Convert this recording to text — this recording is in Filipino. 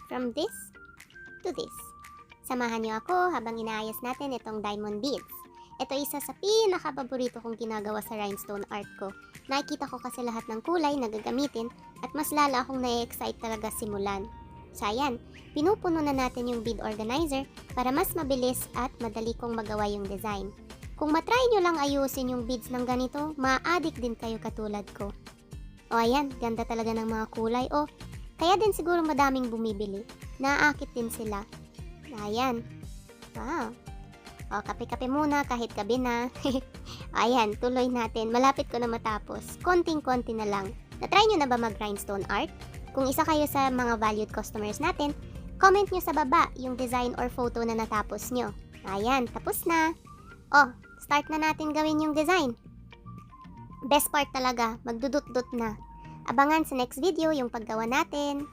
from this to this. Samahan niyo ako habang inaayos natin itong diamond beads. Ito isa sa pinaka-paborito kong ginagawa sa rhinestone art ko. Nakikita ko kasi lahat ng kulay na gagamitin at mas lala akong na-excite talaga simulan. So ayan, pinupuno na natin yung bead organizer para mas mabilis at madali kong magawa yung design. Kung matry nyo lang ayusin yung beads ng ganito, ma-addict din kayo katulad ko. O ayan, ganda talaga ng mga kulay. O, kaya din siguro madaming bumibili. Naaakit din sila. Ayan. Wow. O, kape-kape muna kahit gabi na. Ayan, tuloy natin. Malapit ko na matapos. Konting-konti na lang. Na-try nyo na ba mag-rhinestone art? Kung isa kayo sa mga valued customers natin, comment nyo sa baba yung design or photo na natapos nyo. Ayan, tapos na. O, start na natin gawin yung design. Best part talaga, magdudut-dut na. Abangan sa next video yung paggawa natin.